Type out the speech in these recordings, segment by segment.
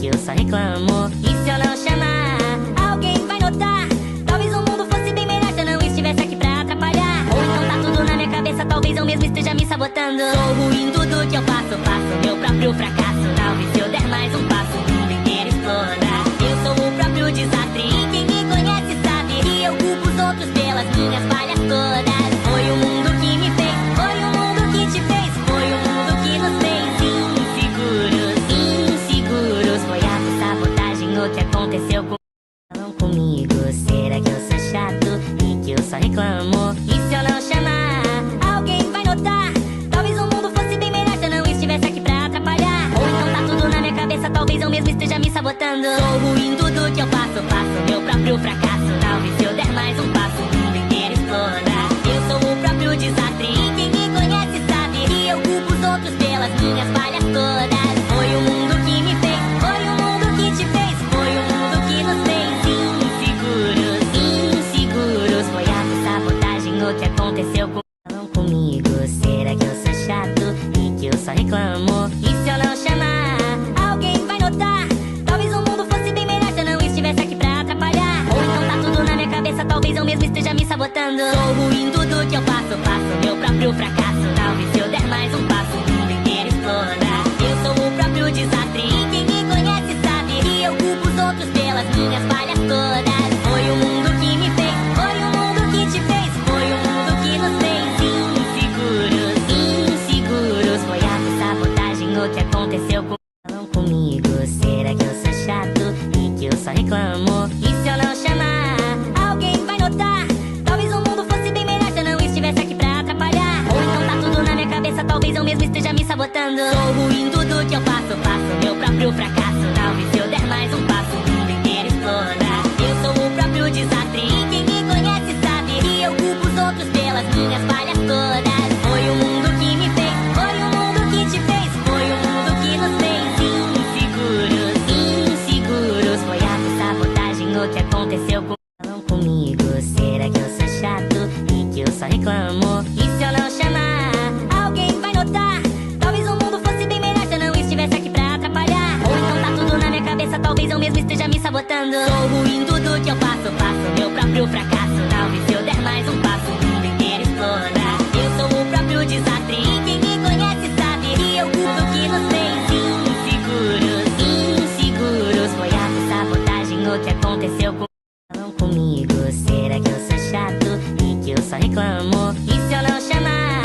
que eu só reclamo. E se eu não chamar, alguém vai notar. Talvez o mundo fosse bem melhor se eu não estivesse aqui pra atrapalhar. Ou então tá tudo na minha cabeça, talvez eu mesmo esteja me sabotando. Sou ruim em tudo que eu faço, faço meu próprio fracasso. Talvez se eu der mais um passo, o mundo inteiro exploda. Eu sou o próprio desastre e quem me conhece sabe que eu culpo os outros pelas minhas falhas todas. Foi o mundo que me fez, foi o mundo que te fez, foi o mundo que nos fez inseguros, inseguros. Foi autossabotagem o que aconteceu com... Falam comigo, será que eu sou chato e que eu só reclamo? E se eu não chamar, alguém vai notar. Talvez o mundo fosse bem melhor se eu não estivesse aqui pra atrapalhar. Ou então tá tudo na minha cabeça, talvez eu mesmo esteja me sabotando. Sou ruim em tudo que eu faço, faço meu próprio fracasso. Talvez se eu der mais um passo, o mundo inteiro exploda. Eu sou o próprio desastre e quem me conhece sabe que eu culpo os outros pelas minhas falhas todas. Foi o mundo que me fez, foi o mundo que te fez, foi o mundo que nos fez inseguros, inseguros. Foi autossabotagem o que aconteceu com... Falam comigo, será que eu sou chato e que eu só reclamo? E se eu não chamar, alguém vai notar. Talvez o mundo fosse bem melhor se eu não estivesse aqui pra atrapalhar. Ou então tá tudo na minha cabeça, talvez eu mesmo esteja me sabotando. Sou ruim em tudo que eu faço, faço meu próprio fracasso. Talvez se eu der mais um passo, o mundo inteiro exploda. Eu sou o próprio desastre e quem me conhece sabe que eu culpo os outros pelas minhas falhas todas. Foi o mundo que me fez, foi o mundo que te fez, foi o mundo que nos fez inseguros, inseguros. Foi autossabotagem o que aconteceu com... Falam comigo, será que eu sou chato e que eu só reclamo? E se eu não chamar, alguém vai notar. Talvez o mundo fosse bem melhor se eu não estivesse aqui pra atrapalhar. Ou então tá tudo na minha cabeça, talvez eu mesmo esteja me sabotando. Sou ruim em tudo que eu faço, faço meu próprio fracasso. Talvez se eu der mais um passo, o mundo inteiro exploda. Eu sou o próprio desastre e quem me conhece sabe que eu culpo os outros pelas minhas falhas todas. Foi o mundo que me fez, foi o mundo que te fez, foi o mundo que nos fez inseguros, inseguros. Foi autossabotagem o que aconteceu com... Falam comigo, será que eu sou chato e que eu só reclamo? E se eu não chamar, alguém vai notar. Talvez o mundo fosse bem melhor se eu não estivesse aqui pra atrapalhar. Ou então tá tudo na minha cabeça, talvez eu mesmo esteja me sabotando. Sou ruim em tudo que eu faço, faço meu próprio fracasso. Talvez se eu der mais um passo, o mundo inteiro exploda. Eu sou o próprio desastre e quem me conhece sabe que eu culpo o que nos fez inseguros, inseguros. Foi autossabotagem o que aconteceu com... Falam comigo, será que eu sou chato e que eu só reclamo? E se eu não chamar,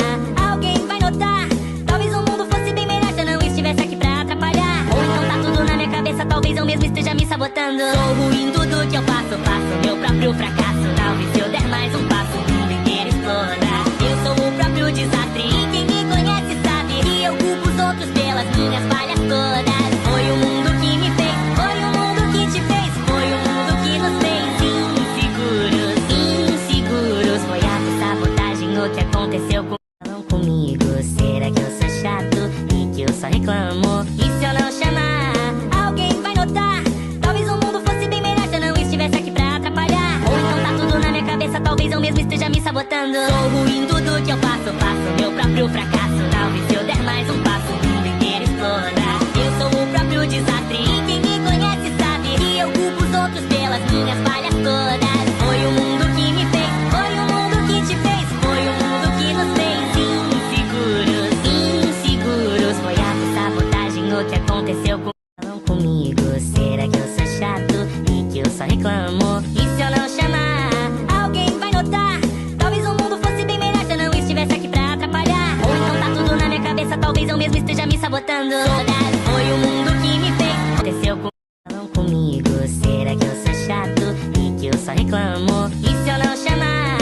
alguém vai notar. Talvez o mundo fosse bem melhor se eu não estivesse aqui pra atrapalhar. Ou então tá tudo na minha cabeça, talvez eu mesmo esteja me sabotando. Sou ruim em tudo que eu faço, faço meu próprio fracasso. Talvez se eu der mais um passo, o mundo inteiro exploda. Eu sou o próprio desastre e quem me conhece sabe que eu culpo os outros pelas minhas falhas todas. Foi o mundo que me fez, foi o mundo que te fez, foi o mundo que nos fez inseguros, inseguros. Foi autossabotagem o que aconteceu com... Falam comigo, será que eu sou chato e que eu só reclamo? E se eu não chamar, alguém vai notar. Talvez o mundo fosse bem melhor se eu não estivesse aqui pra atrapalhar. Ou então tá tudo na minha cabeça, talvez eu mesmo esteja me sabotando. Sou ruim em tudo que eu faço, faço meu próprio fracasso. Talvez se eu der mais um passo, o mundo inteiro exploda. Eu sou o próprio desastre e quem me conhece sabe que eu culpo os outros pelas minhas falhas todas. Foi o mundo que me fez, foi o mundo que te fez, foi o mundo que nos fez inseguros, inseguros. Foi autossabotagem o que aconteceu com... Falam comigo, será que eu sou chato e que eu só reclamo? E se eu não chamar, alguém vai notar. Talvez o mundo fosse bem melhor se eu não estivesse aqui pra atrapalhar. Ou então tá tudo na minha cabeça, talvez eu mesmo esteja me sabotando. Foi o mundo que me fez, aconteceu com... Falam comigo, será que eu sou chato e que eu só reclamo? E se eu não chamar,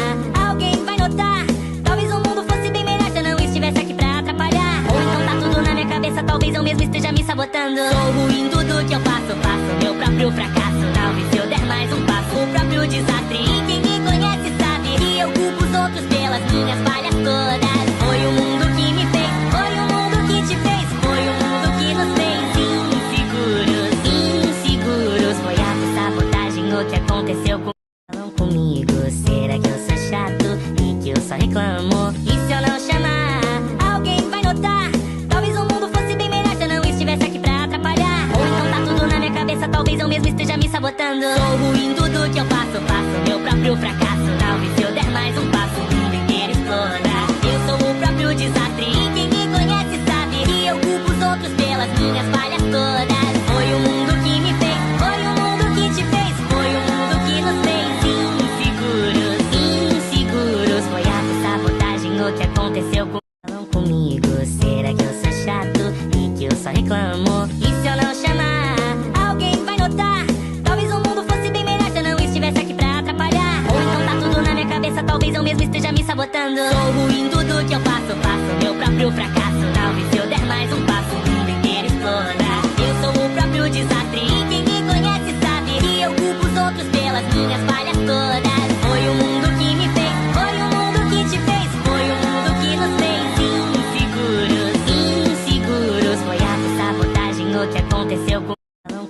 alguém vai notar. Talvez o mundo fosse bem melhor se eu não estivesse aqui pra atrapalhar. Ou então tá tudo na minha cabeça, talvez eu mesmo esteja me sabotando. Sou ruim em tudo que eu faço, faço meu próprio fracasso. Talvez se eu der mais um passo, o próprio desastre e quem me conhece sabe que eu culpo os outros pelas minhas falhas todas. Foi o mundo que me fez, foi o mundo que te fez, foi o mundo que nos fez inseguros, inseguros. Foi autossabotagem o que aconteceu com... Falam comigo, será que eu sou chato e que eu só reclamo? E se eu não chamar, alguém vai notar. Talvez o mundo fosse bem melhor se eu não estivesse aqui pra atrapalhar. Ou então tá tudo na minha sabotando. Sou ruim, tudo que eu faço, faço meu próprio fracasso. Talvez se eu der mais um passo, o mundo inteiro exploda. Eu sou o próprio desastre e quem me conhece sabe que eu culpo os outros pelas minhas falhas todas. Foi o mundo que me fez, foi o mundo que te fez, foi o mundo que nos fez inseguros, inseguros. Foi autossabotagem o que aconteceu comigo. Será que eu sou chato e que eu só reclamo? E se eu não chamar, alguém vai notar? Talvez o mundo fosse bem melhor se eu não estivesse aqui pra atrapalhar. Ou então tá tudo na minha cabeça, talvez eu mesmo esteja me sabotando. Sou ruim, tudo que eu faço, faço meu próprio fracasso. Talvez se eu der mais um passo, o mundo inteiro exploda. Eu sou o próprio desastre e quem me conhece sabe que eu culpo os outros pelas minhas falhas todas. Foi o mundo que me fez, foi o mundo que te fez, foi o mundo que nos fez inseguros, inseguros. Foi autossabotagem o que aconteceu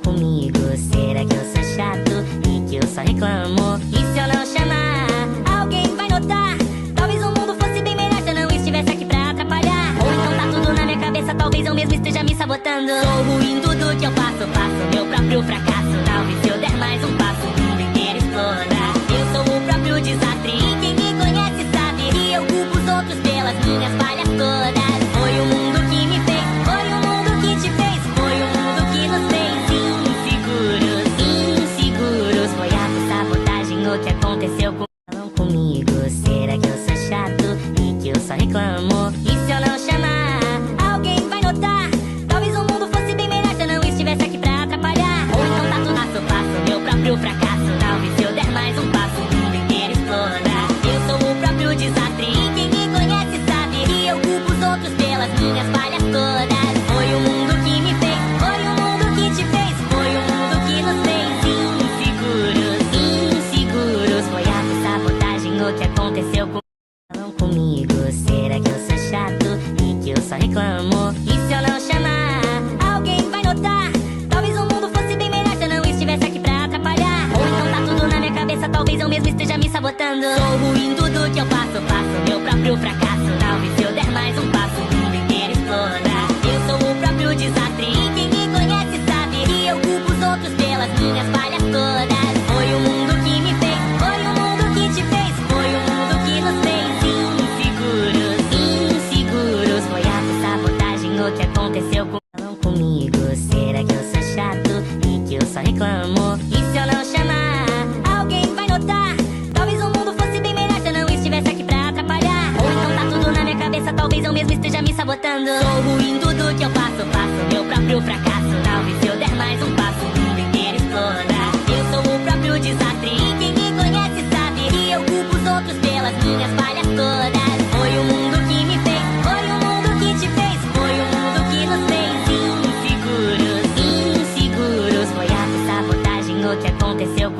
comigo. Será que eu sou chato e que eu só reclamo? E se eu não chamar, alguém vai notar? Talvez o mundo fosse bem melhor se eu não estivesse aqui pra atrapalhar. Ou então tá tudo na minha cabeça, talvez eu mesmo esteja me sabotando. Sou ruim, tudo que eu faço, faço meu próprio fracasso. Talvez se eu der mais um passo, o mundo inteiro exploda. Eu sou o próprio desastre e quem me conhece sabe que eu culpo os outros pelas minhas falhas todas. Foi o mundo que me fez, foi o mundo que te fez, foi o mundo que nos fez inseguros, inseguros. Foi autossabotagem o que aconteceu comigo. Será que eu sou chato e que eu só reclamo? E se eu não chamar, alguém vai notar? Talvez o mundo fosse bem melhor se eu não estivesse aqui pra atrapalhar. Ou então tá tudo passo, passo meu próprio fracasso. Talvez se eu der mais um passo, o mundo inteiro exploda. Eu sou o próprio desastre e quem me conhece sabe que eu culpo os outros pelas minhas falhas todas. Foi o mundo que me fez, foi o mundo que te fez, foi o mundo que nos fez inseguros, inseguros. Foi autossabotagem o que aconteceu comigo. Será que eu sou chato e que eu só reclamo? E se eu não chamar, alguém vai notar? Talvez o mundo fosse bem melhor se eu não estivesse aqui pra atrapalhar. Ou então tá tudo na minha cabeça, talvez eu mesmo esteja me sabotando. Sou ruim, tudo que eu faço, faço meu próprio fracasso. Talvez se eu der mais um passo, o mundo inteiro exploda. Eu sou o próprio desastre e quem me conhece sabe que eu culpo os outros pelas minhas falhas todas. Foi o mundo que me fez, foi o mundo que te fez, foi o mundo que nos fez inseguros, inseguros. Foi autossabotagem o que aconteceu comigo. Será que eu sou chato e que eu só reclamo? E se eu não chamar, alguém vai notar? Talvez o mundo fosse bem melhor se eu não estivesse aqui pra atrapalhar. Ou então tá tudo na minha cabeça, talvez eu mesmo esteja me sabotando. Sou ruim, tudo que eu faço, faço meu próprio fracasso. Talvez se eu der mais um passo, o mundo inteiro exploda. Eu sou o próprio desastre e quem me conhece sabe que eu culpo os outros pelas minhas falhas todas. Foi o mundo que me fez, foi o mundo que te fez, foi o mundo que nos fez inseguros, inseguros. Foi autossabotagem o que aconteceu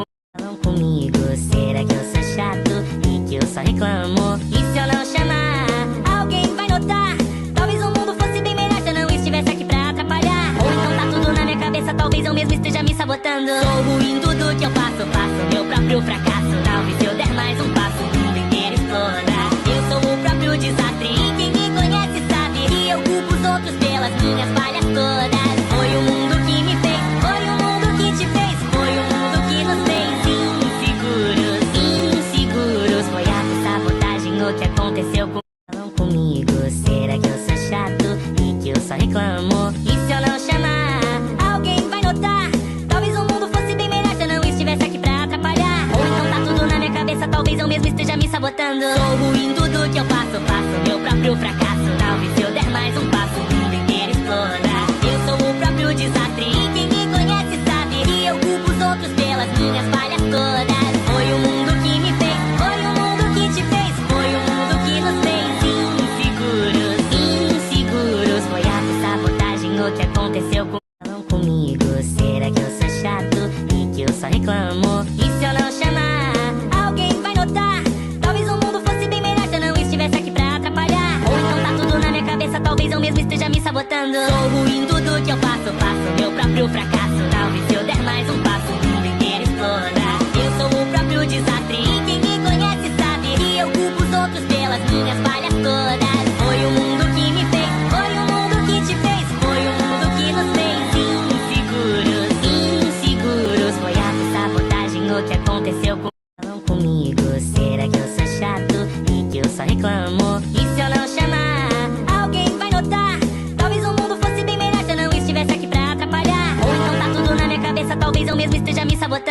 comigo. Será que eu sou chato e que eu só reclamo? E se eu não chamar, alguém vai notar? Talvez o mundo fosse bem melhor se eu não estivesse aqui pra atrapalhar. Ou então tá tudo na minha cabeça, talvez eu mesmo esteja me sabotando. Sou ruim, tudo que eu faço, faço meu próprio fracasso. Talvez se eu der mais um passo, o mundo inteiro exploda. Eu sou o próprio desastre e quem me conhece sabe que eu culpo os outros pelas minhas falhas todas. Foi o mundo que me fez, foi o mundo que te fez, foi o mundo que nos fez inseguros, inseguros. Foi autossabotagem o que aconteceu comigo. Será que eu sou chato e que eu só reclamo? E se eu não chamar, alguém vai notar? Talvez o mundo fosse bem melhor se eu não estivesse aqui pra atrapalhar. Ou então tá tudo na minha cabeça, talvez eu mesmo esteja me sabotando. Sou ruim, tudo que eu faço, faço meu próprio fracasso. Talvez se eu der mais um passo, o mundo inteiro exploda. Eu sou o próprio desastre e quem me conhece sabe que eu culpo os outros pelas minhas falhas todas. Foi o mundo que me fez, foi o mundo que te fez, foi o mundo que nos fez inseguros, inseguros. Foi autossabotagem o que aconteceu comigo. Será que eu sou chato e que eu só reclamo? E se eu não chamar, alguém vai notar? Talvez o mundo fosse bem melhor se eu não estivesse aqui pra atrapalhar. Ou então tá tudo na minha cabeça, talvez eu mesmo esteja me sabotando. Sou ruim, tudo que eu faço, faço meu próprio fracasso. Talvez se eu der mais um passo, o mundo inteiro exploda. Eu sou o próprio desastre e quem me conhece sabe que eu culpo os outros pelas minhas falhas todas. Foi o mundo que me fez, foi o mundo que te fez, foi o mundo que nos fez inseguros, inseguros. Foi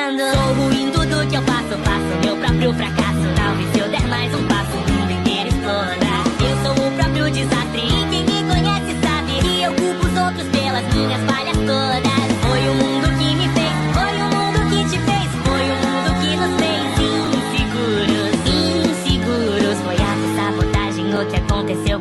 sabotando. Sou ruim, tudo que eu faço, faço meu próprio fracasso. Talvez se eu der mais um passo, o mundo inteiro exploda. Eu sou o próprio desastre e quem me conhece sabe que eu culpo os outros pelas minhas falhas todas. Foi o mundo que me fez, foi o mundo que te fez, foi o mundo que nos fez inseguros, inseguros. Foi autossabotagem o que aconteceu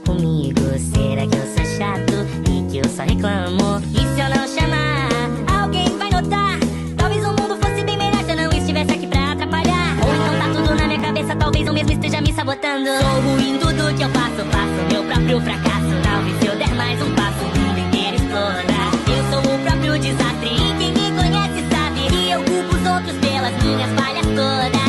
comigo. Será que eu sou chato e que eu só reclamo? E se eu não chamar, alguém vai notar. Talvez o mundo fosse bem melhor se eu não estivesse aqui pra atrapalhar. Ou então tá tudo na minha cabeça, talvez eu mesmo esteja me sabotando. Sou ruim, tudo que eu faço, faço meu próprio fracasso. Talvez se eu der mais um passo, o mundo inteiro exploda. Eu sou o próprio desastre e quem me conhece sabe que eu culpo os outros pelas minhas falhas todas.